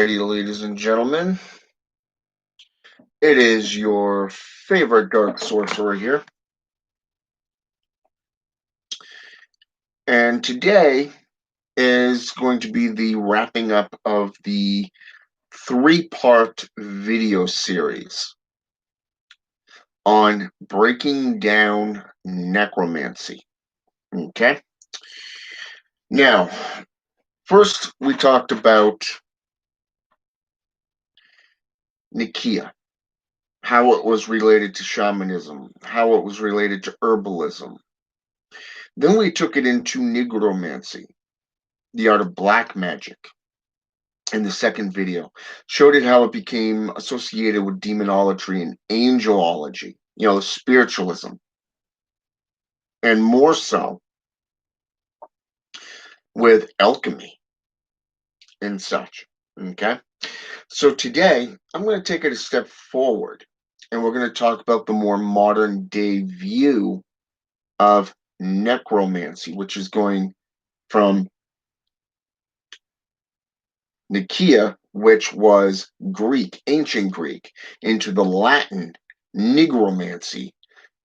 Alrighty, ladies and gentlemen, it is your favorite dark sorcerer here, and today is going to be the wrapping up of the three-part video series on breaking down necromancy. Okay? Now, first we talked about Nikia, how it was related to shamanism, how it was related to herbalism. Then we took it into Nigromancy, the art of black magic, in the second video. Showed it how it became associated with demonolatry and angelology, spiritualism, and more so with alchemy and such. Okay? So today, I'm going to take it a step forward, and we're going to talk about the more modern day view of necromancy, which is going from Nikia, which was Greek, ancient Greek, into the Latin nigromancy,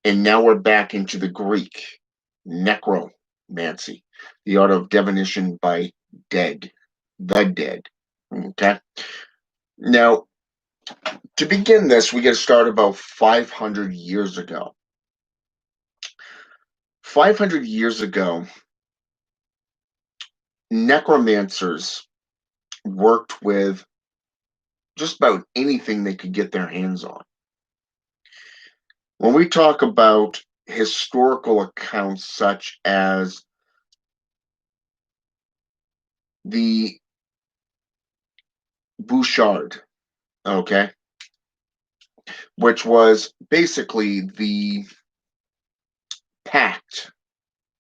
and now we're back into the Greek necromancy, the art of divination by dead, the dead. Okay. Now, to begin this, we get to start about 500 years ago. 500 years ago, necromancers worked with just about anything they could get their hands on. When we talk about historical accounts such as the Bouchard, okay, which was basically the pact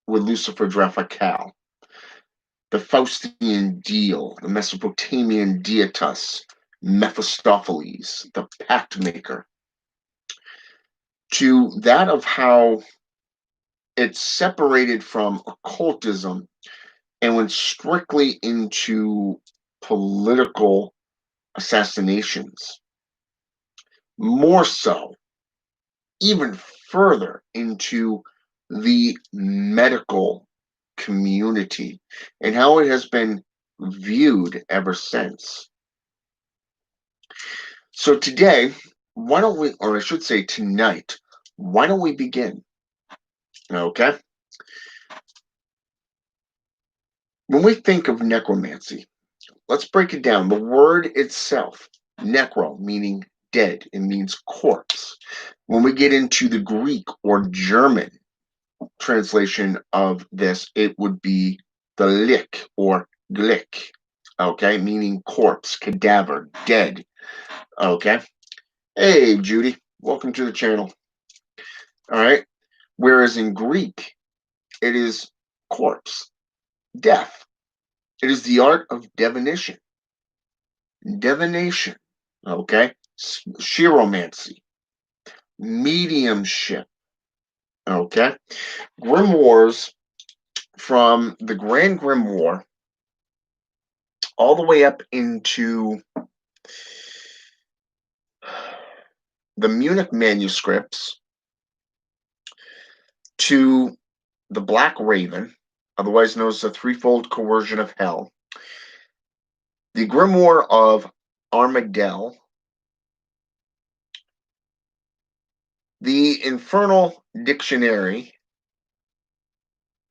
with Lucifer Drafacal, the Faustian deal, the Mesopotamian Dietas, Mephistopheles, the pact maker, to that of how it's separated from occultism and went strictly into political assassinations. More so, even further into the medical community and how it has been viewed ever since. So today, why don't we, or I should say tonight, why don't we begin? Okay? When we think of necromancy, let's break it down. The word itself, necro, meaning dead, it means corpse. When we get into the Greek or German translation of this, it would be the lich or glick, okay, meaning corpse, cadaver, dead, okay. Hey, Judy, welcome to the channel. All right. Whereas in Greek, it is corpse, death. It is the art of divination, okay, chiromancy, mediumship, okay, grimoires from the Grand Grimoire all the way up into the Munich manuscripts to the Black Raven, otherwise known as the Threefold Coercion of Hell, the Grimoire of Armadale, the Infernal Dictionary,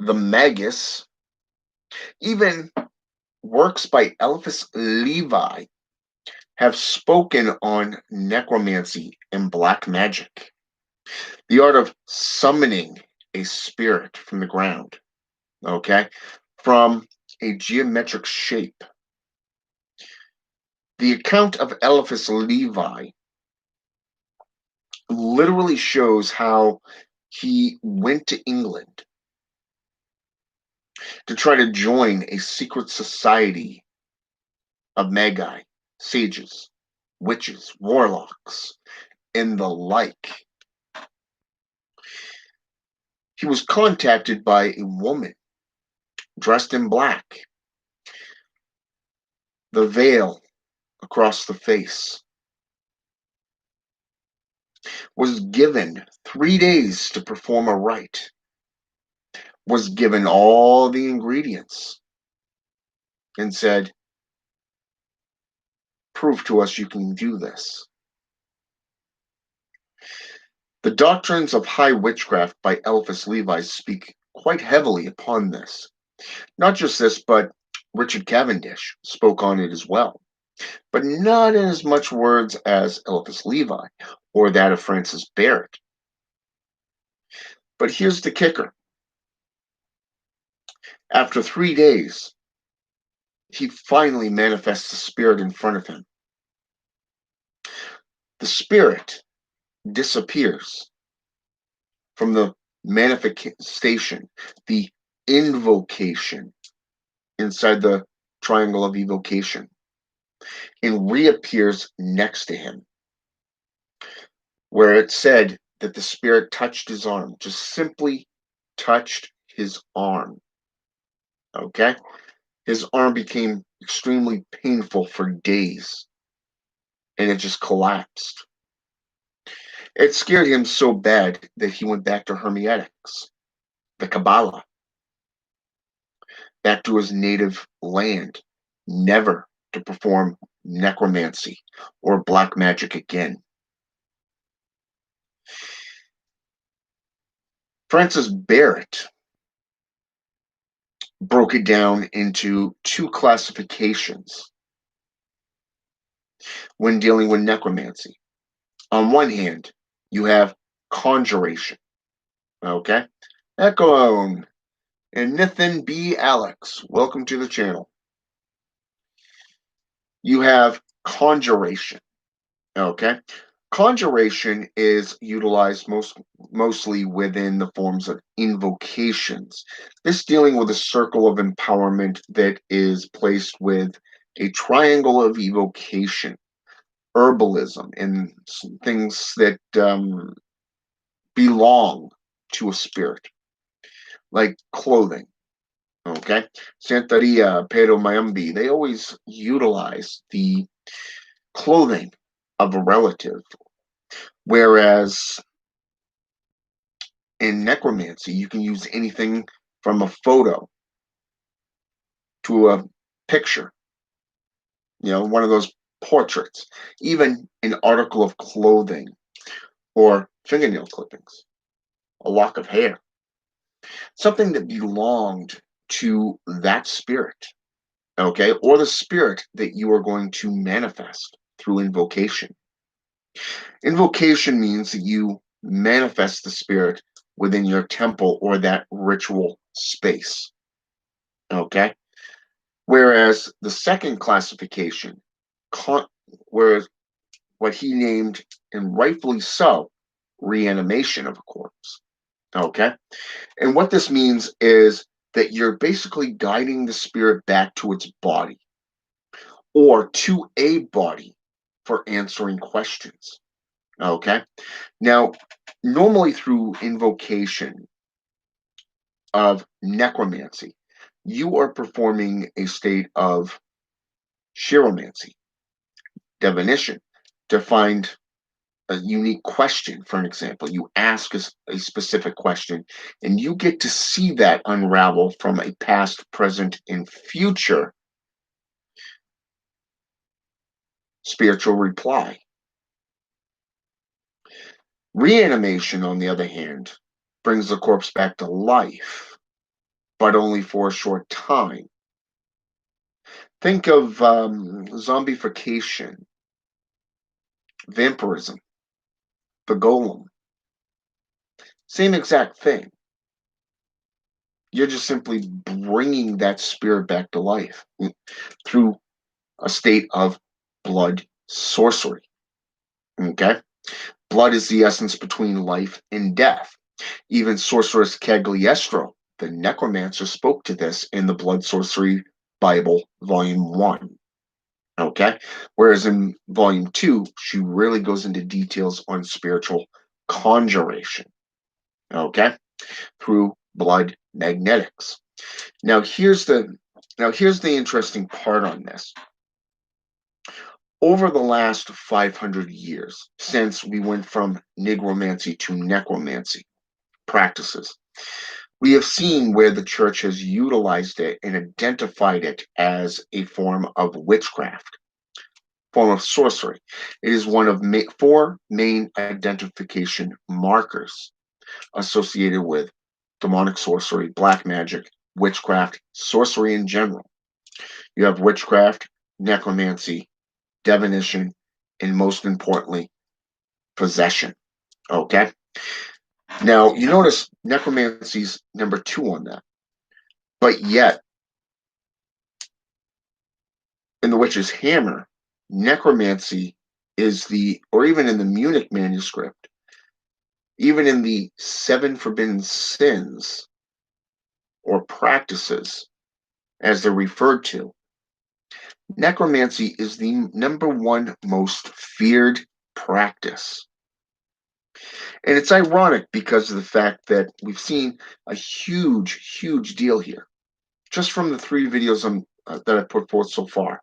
the Magus, even works by Eliphas Levi have spoken on necromancy and black magic, the art of summoning a spirit from the ground, okay, from a geometric shape. The account of Eliphas Levi literally shows how he went to England to try to join a secret society of magi, sages, witches, warlocks, and the like. He was contacted by a woman dressed in black. The veil across the face, was given 3 days to perform a rite, was given all the ingredients, and said, prove to us you can do this. The doctrines of high witchcraft by Eliphas Levi speak quite heavily upon this. Not just this, but Richard Cavendish spoke on it as well, but not in as much words as Eliphas Levi or that of Francis Barrett. But here's the kicker. After 3 days, he finally manifests the spirit in front of him. The spirit disappears from the manifestation, the invocation inside the triangle of evocation, and reappears next to him, where it said that the spirit touched his arm, just simply touched his arm. Okay? His arm became extremely painful for days, and it just collapsed. It scared him so bad that he went back to Hermetics, the Kabbalah, back to his native land, never to perform necromancy or black magic again. Francis Barrett broke it down into two classifications when dealing with necromancy. On one hand, you have conjuration, okay? Echo and Nathan B. Alex, welcome to the channel. You have conjuration, okay? Conjuration is utilized mostly within the forms of invocations. This dealing with a circle of empowerment that is placed with a triangle of evocation, herbalism, and things that belong to a spirit, like clothing. Okay, Santeria, Pero Mayambi, they always utilize the clothing of a relative, whereas in necromancy, you can use anything from a photo to a picture, one of those portraits, even an article of clothing or fingernail clippings, a lock of hair, something that belonged to that spirit, okay, or the spirit that you are going to manifest through invocation. Invocation means that you manifest the spirit within your temple or that ritual space, okay? Whereas the second classification, whereas what he named, and rightfully so, reanimation of a corpse, okay? And what this means is that you're basically guiding the spirit back to its body or to a body for answering questions, okay? Now, normally through invocation of necromancy, you are performing a state of chiromancy, divination, to find a unique question. For an example, you ask a specific question, and you get to see that unravel from a past, present, and future spiritual reply. Reanimation, on the other hand, brings the corpse back to life, but only for a short time. Think of zombification, vampirism, the golem. Same exact thing. You're just simply bringing that spirit back to life through a state of blood sorcery. Okay? Blood is the essence between life and death. Even sorceress Cagliostro, the necromancer, spoke to this in the Blood Sorcery Bible, Volume 1. Okay? Whereas in Volume 2, she really goes into details on spiritual conjuration. Okay? Through blood magnetics. Now here's the interesting part on this. Over the last 500 years, since we went from nigromancy to necromancy practices, we have seen where the church has utilized it and identified it as a form of witchcraft, form of sorcery. It is one of four main identification markers associated with demonic sorcery, black magic, witchcraft, sorcery in general. You have witchcraft, necromancy, divination, and most importantly, possession. Okay. Now, you notice necromancy's number two on that. But yet, in the witch's hammer, necromancy is or even in the Munich manuscript, even in the seven forbidden sins or practices, as they're referred to, necromancy is the number one most feared practice. And it's ironic because of the fact that we've seen a huge, huge deal here, just from the three videos that I put forth so far.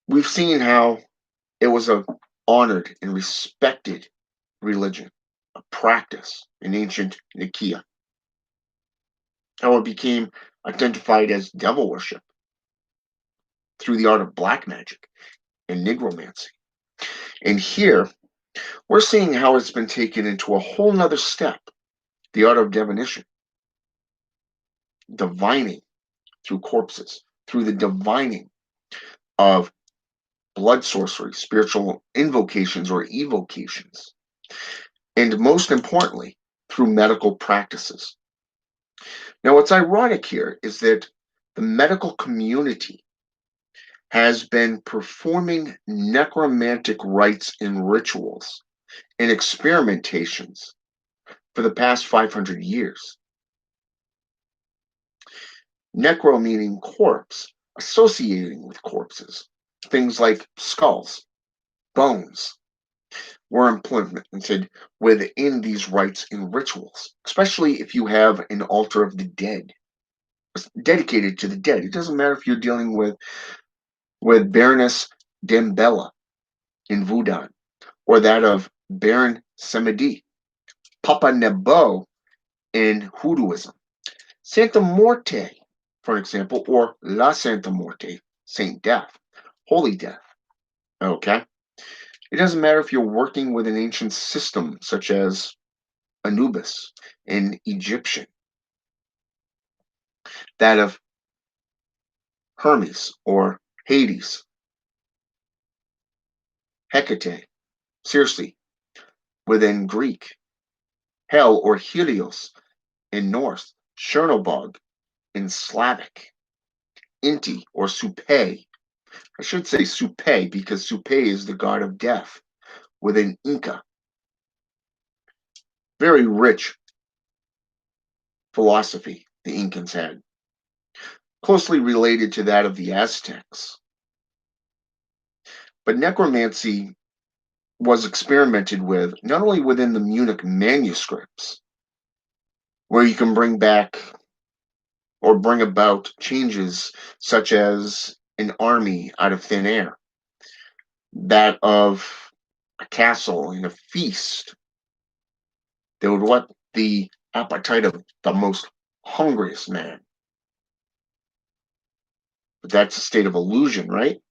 We've seen how it was a honored and respected religion, a practice in ancient Nicaea. How it became identified as devil worship through the art of black magic and nigromancy. And here, we're seeing how it's been taken into a whole nother step, the art of divination, divining through corpses, through the divining of blood sorcery, spiritual invocations or evocations, and most importantly, through medical practices. Now, what's ironic here is that the medical community has been performing necromantic rites and rituals and experimentations for the past 500 years. Necro meaning corpse, associating with corpses. Things like skulls, bones were implemented within these rites and rituals, especially if you have an altar of the dead dedicated to the dead. It doesn't matter if you're dealing with Baroness Dembella in Voodoo, or that of Baron Samedi, Papa Nebo in Hoodooism, Santa Morte, for example, or La Santa Morte, Saint Death, Holy Death. Okay? It doesn't matter if you're working with an ancient system such as Anubis in Egyptian, that of Hermes or Hades, Hecate, Circe within Greek, Hell or Helios in Norse, Chernobog in Slavic, Inti or Supe. I should say Supe because Supe is the god of death within Inca. Very rich philosophy the Incans had, closely related to that of the Aztecs. But necromancy was experimented with not only within the Munich manuscripts, where you can bring back or bring about changes such as an army out of thin air, that of a castle and a feast that would whet the appetite of the most hungriest man. But that's a state of illusion, right?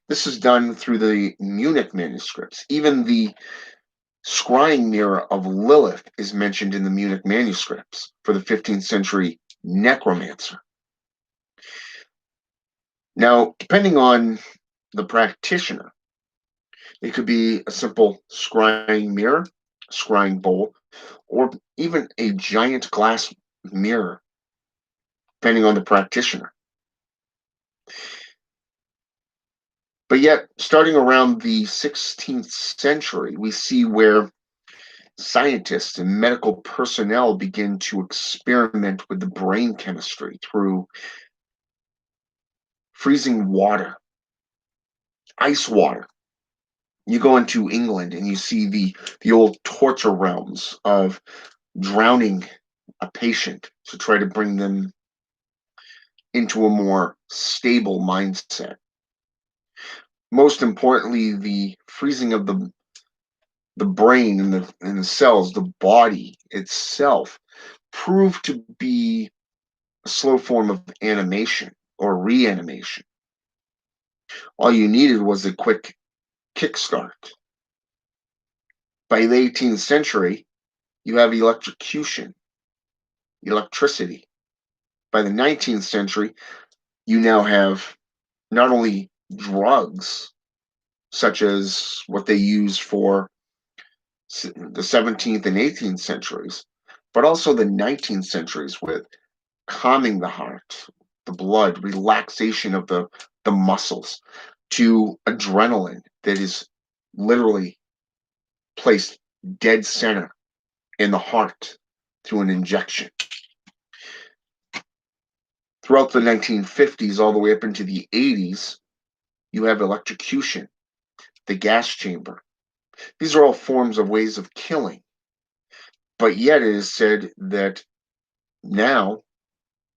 This is done through the Munich manuscripts. Even the scrying mirror of Lilith is mentioned in the Munich manuscripts for the 15th century necromancer. Now, depending on the practitioner, it could be a simple scrying mirror, scrying bowl, or even a giant glass mirror, depending on the practitioner. But yet, starting around the 16th century, we see where scientists and medical personnel begin to experiment with the brain chemistry through freezing water, ice water. You go into England and you see the old torture realms of drowning a patient to try to bring them into a more stable mindset. Most importantly, the freezing of the brain and the cells, the body itself, proved to be a slow form of animation or reanimation. All you needed was a quick kickstart. By the 18th century, you have electrocution, electricity. By the 19th century, you now have not only drugs, such as what they use for the 17th and 18th centuries, but also the 19th centuries with calming the heart, the blood, relaxation of the muscles, to adrenaline that is literally placed dead center in the heart through an injection. Throughout the 1950s, all the way up into the 80s, you have electrocution, the gas chamber. These are all forms of ways of killing. But yet it is said that now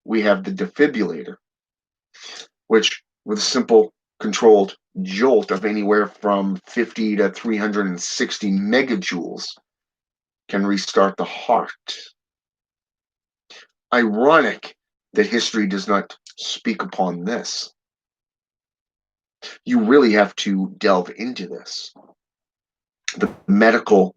we have the defibrillator, which with a simple controlled jolt of anywhere from 50 to 360 megajoules can restart the heart. Ironic that history does not speak upon this. You really have to delve into this. The medical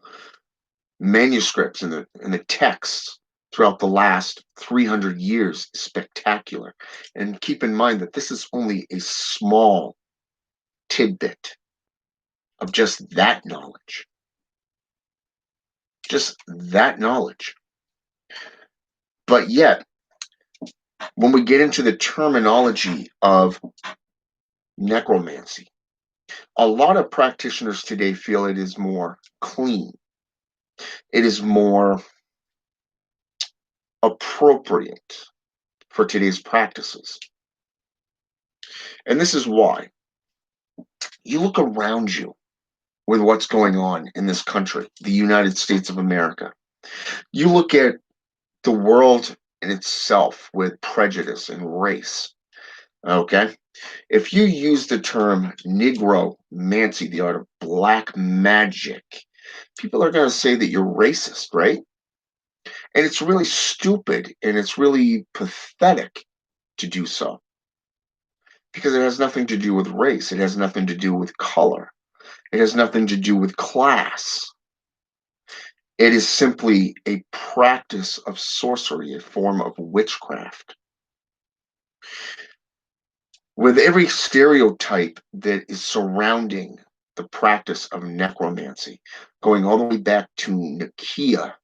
manuscripts and the texts throughout the last 300 years is spectacular. And keep in mind that this is only a small tidbit of just that knowledge. Just that knowledge. But yet, when we get into the terminology of necromancy, a lot of practitioners today feel it is more clean. It is more appropriate for today's practices. And this is why. You look around you with what's going on in this country, the United States of America. You look at the world in itself with prejudice and race. Okay? If you use the term Negromancy, the art of black magic, people are going to say that you're racist, right? And it's really stupid and it's really pathetic to do so because it has nothing to do with race. It has nothing to do with color. It has nothing to do with class. It is simply a practice of sorcery, a form of witchcraft. With every stereotype that is surrounding the practice of necromancy, going all the way back to Nicaea,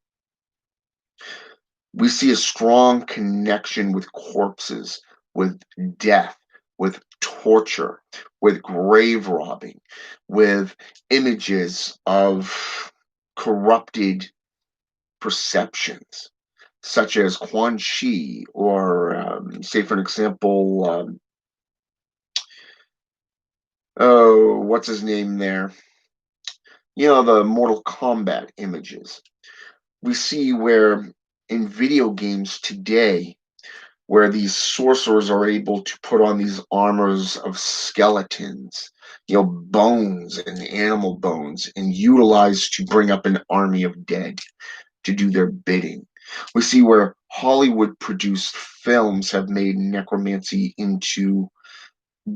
we see a strong connection with corpses, with death, with torture, with grave robbing, with images of corrupted perceptions, such as Quan Chi, or say, for an example, oh, what's his name there? The Mortal Kombat images. We see where in video games today, where these sorcerers are able to put on these armors of skeletons, bones and animal bones, and utilize to bring up an army of dead to do their bidding. We see where Hollywood produced films have made necromancy into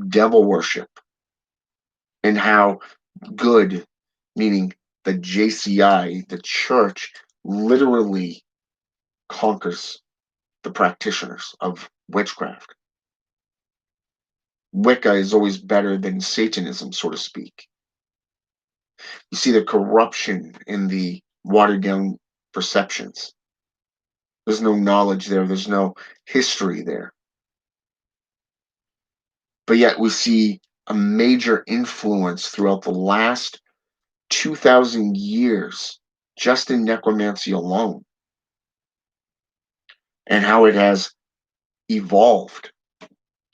devil worship, and how good, meaning the JCI, the church, literally conquers the practitioners of witchcraft. Wicca is always better than Satanism, so to speak. You see the corruption in the watered down perceptions. There's no knowledge there, there's no history there. But yet we see a major influence throughout the last 2,000 years just in necromancy alone, and how it has evolved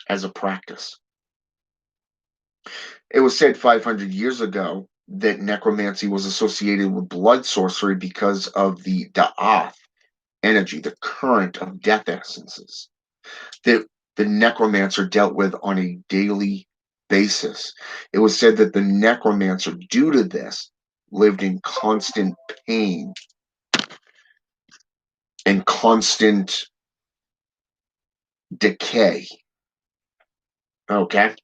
as a practice. It was said 500 years ago that necromancy was associated with blood sorcery because of the da'ath energy, the current of death essences, that the necromancer dealt with on a daily basis. It was said that the necromancer, due to this, lived in constant pain and constant decay. Okay?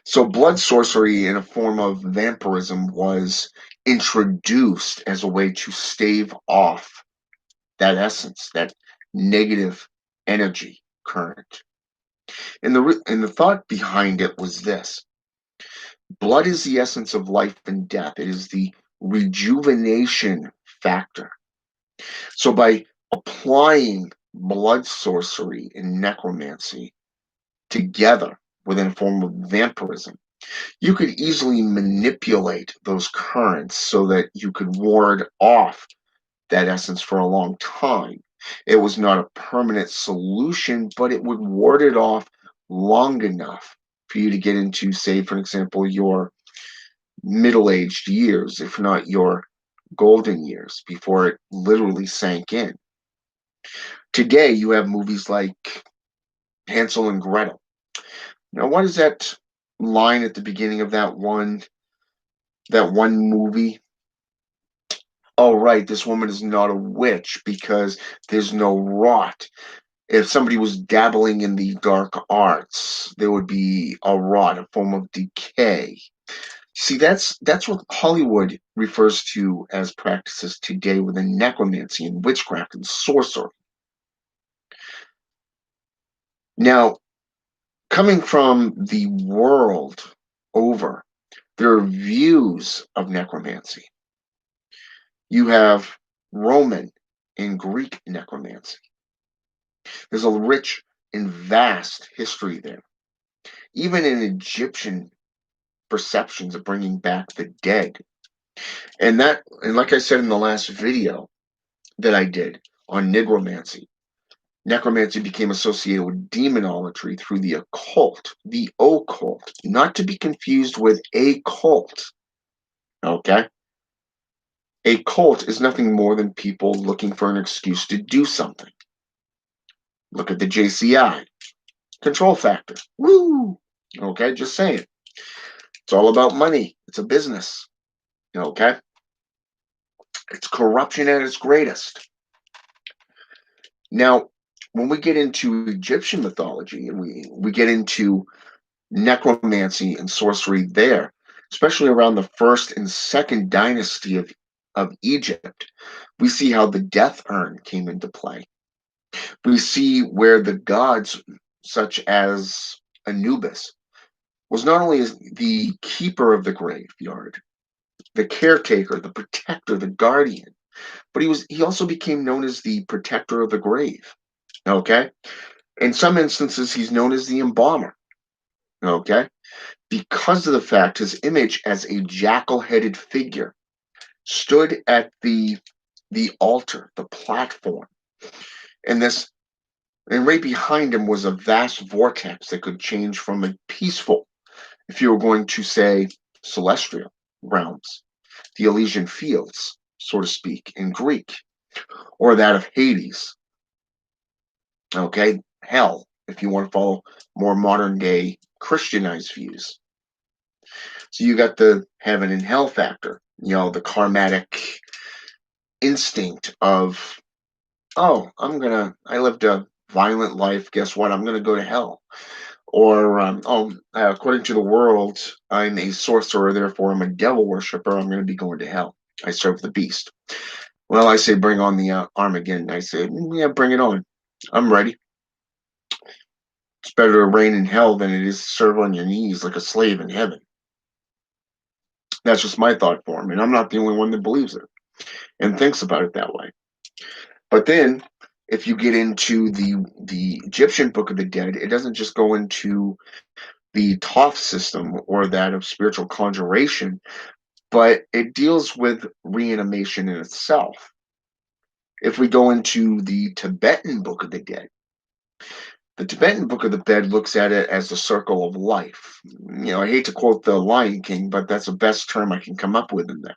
So, blood sorcery in a form of vampirism was introduced as a way to stave off that essence, that negative energy current. And the thought behind it was this: blood is the essence of life and death. It is the rejuvenation factor. So by applying blood sorcery and necromancy together within a form of vampirism, you could easily manipulate those currents so that you could ward off that essence for a long time. It was not a permanent solution, but it would ward it off long enough for you to get into, say, for example, your middle-aged years, if not your golden years, before it literally sank in. Today, you have movies like Hansel and Gretel. Now, what is that line at the beginning of that one movie? Oh, right, this woman is not a witch because there's no rot. If somebody was dabbling in the dark arts, there would be a rot, a form of decay. See, that's what Hollywood refers to as practices today within necromancy and witchcraft and sorcery. Now, coming from the world over, there are views of necromancy. You have Roman and Greek necromancy. There's a rich and vast history there. Even in Egyptian perceptions of bringing back the dead. And like I said in the last video that I did on necromancy became associated with demonolatry through the occult, not to be confused with a cult. Okay? A cult is nothing more than people looking for an excuse to do something. Look at the JCI. Control factor. Woo! Okay, just saying. It's all about money. It's a business. Okay? It's corruption at its greatest. Now, when we get into Egyptian mythology and we get into necromancy and sorcery there, especially around the first and second dynasty of Egypt, we see how the death urn came into play. We see where the gods, such as Anubis, was not only the keeper of the graveyard, the caretaker, the protector, the guardian, but he also became known as the protector of the grave. Okay? In some instances, he's known as the embalmer. Okay? Because of the fact his image as a jackal-headed figure stood at the altar, the platform, and right behind him was a vast vortex that could change from a peaceful, if you were going to say celestial realms, the Elysian fields, so to speak, in Greek, or that of Hades. Okay, hell, if you want to follow more modern day Christianized views. So you got the heaven and hell factor, the karmatic instinct of, oh, I lived a violent life. Guess what? I'm going to go to hell. Or, according to the world, I'm a sorcerer, therefore I'm a devil worshiper. I'm going to be going to hell. I serve the beast. Well, I say, bring on the Armageddon. I say, yeah, bring it on. I'm ready. It's better to reign in hell than it is to serve on your knees like a slave in heaven. That's just my thought form, and I'm not the only one that believes it and thinks about it that way. But then, if you get into the Egyptian Book of the Dead, it doesn't just go into the Thoth system or that of spiritual conjuration, but it deals with reanimation in itself. If we go into the Tibetan Book of the Dead, the Tibetan Book of the Dead looks at it as the circle of life. I hate to quote the Lion King, but that's the best term I can come up with in that.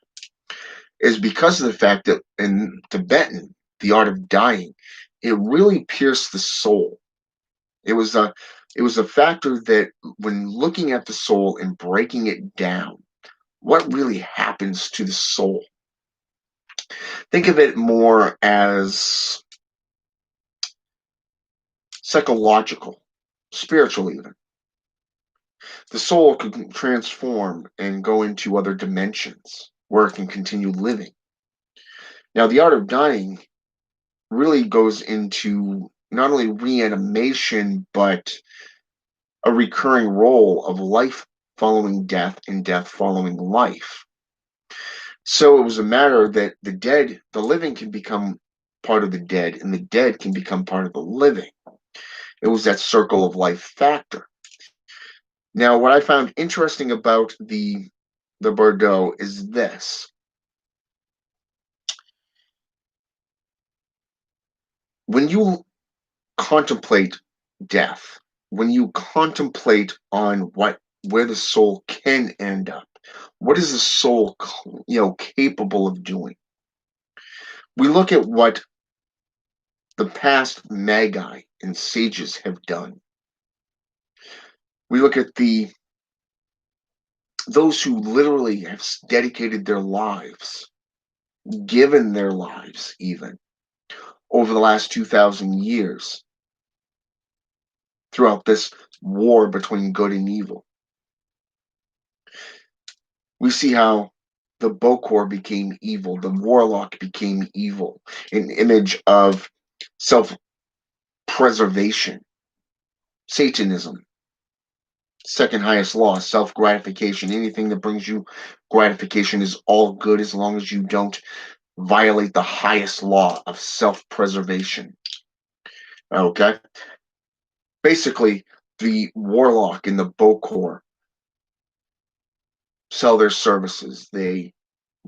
Is because of the fact that in Tibetan, the art of dying, it really pierced the soul. It was It was a factor that, when looking at the soul and breaking it down, what really happens to the soul? Think of it more as psychological, spiritual even. The soul can transform and go into other dimensions where it can continue living. Now, the art of dying really goes into not only reanimation, but a recurring role of life following death and death following life. So it was a matter that the living can become part of the dead, and the dead can become part of the living. It was that circle of life factor. Now, what I found interesting about the Bordeaux is this. When you contemplate death, when you contemplate on where the soul can end up, what is the soul, capable of doing? We look at what the past magi and sages have done. We look at those who literally have dedicated their lives, given their lives even over the last 2,000 years throughout this war between good and evil. We see how the Bokor became evil, the Warlock became evil, an image of self preservation, Satanism, second highest law, self gratification. Anything that brings you gratification is all good as long as you don't violate the highest law of self preservation. Okay? Basically, the Warlock and the Bokor sell their services. They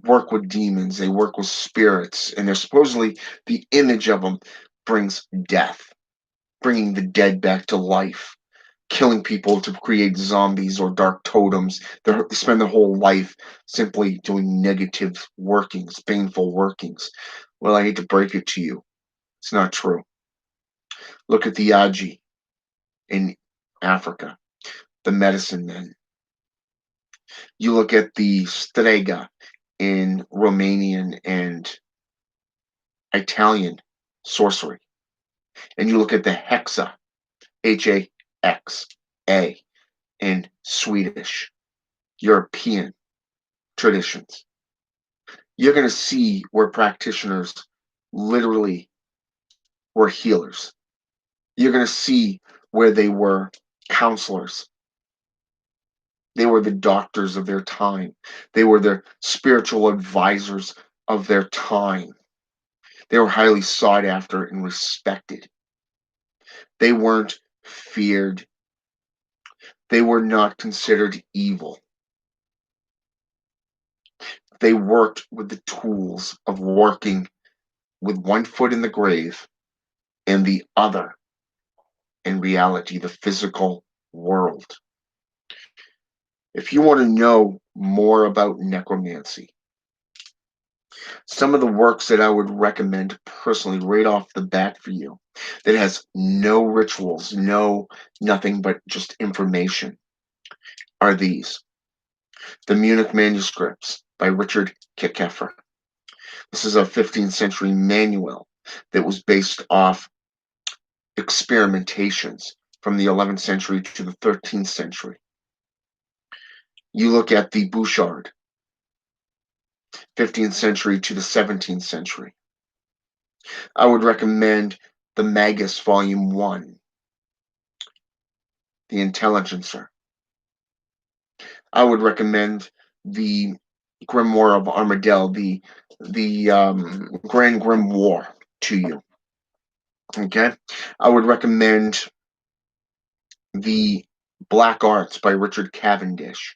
work with demons, they work with spirits, and they're supposedly the image of them brings death, bringing the dead back to life, killing people to create zombies or dark totems. They spend their whole life simply doing negative workings, painful workings. Well, I hate to break it to you, it's not true. Look at the Yaji in Africa, the medicine men. You look at the Strega in Romanian and Italian sorcery, and you look at the Hexa, Haxa, in Swedish, European traditions, you're going to see where practitioners literally were healers. You're going to see where they were counselors. They were the doctors of their time. They were the spiritual advisors of their time. They were highly sought after and respected. They weren't feared. They were not considered evil. They worked with the tools of working with one foot in the grave and the other in reality, the physical world. If you want to know more about necromancy, some of the works that I would recommend personally right off the bat for you that has no rituals, nothing but just information are these. The Munich manuscripts by Richard Kekeffer. This is a 15th century manual that was based off experimentations from the 11th century to the 13th century. You look at the Bouchard, 15th century to the 17th century. I would recommend the Magus Volume 1, The Intelligencer. I would recommend the Grimoire of Armadale, the Grand Grimoire to you. Okay? I would recommend the Black Arts by Richard Cavendish,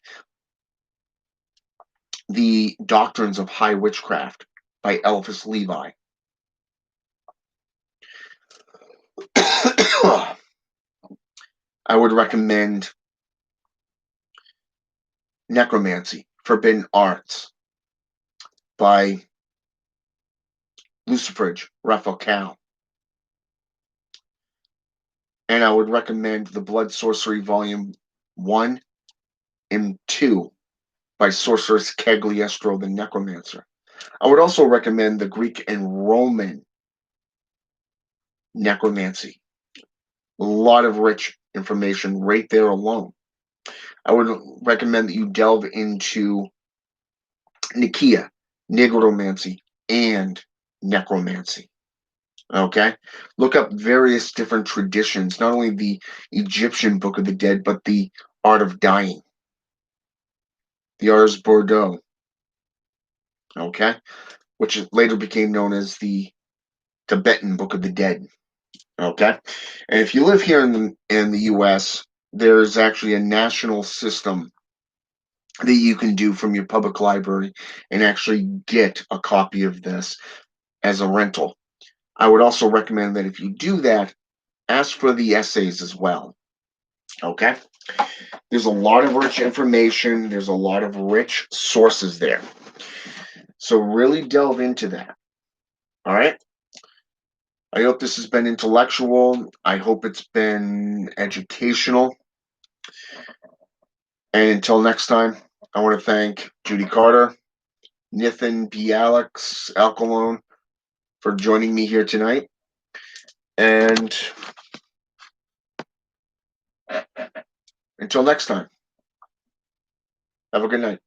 The Doctrines of High Witchcraft by Eliphas Levi. I would recommend Necromancy, Forbidden Arts by Lucifrage Raphael Cal. And I would recommend the Blood Sorcery Volume 1 and 2 by Sorceress Cagliostro the Necromancer. I would also recommend the Greek and Roman Necromancy. A lot of rich information right there alone. I would recommend that you delve into Nicaea, Nigromancy, and Necromancy. Okay? Look up various different traditions, not only the Egyptian Book of the Dead, but the Art of Dying, the Ars Bordeaux, okay? Which later became known as the Tibetan Book of the Dead, okay? And if you live here in the US, there's actually a national system that you can do from your public library and actually get a copy of this as a rental. I would also recommend that if you do that, ask for the essays as well. Okay? There's a lot of rich information, there's a lot of rich sources there. So really delve into that. All right? I hope this has been intellectual. I hope it's been educational. And until next time, I want to thank Judy Carter, Nathan P. Alex Alcalone for joining me here tonight. And until next time, have a good night.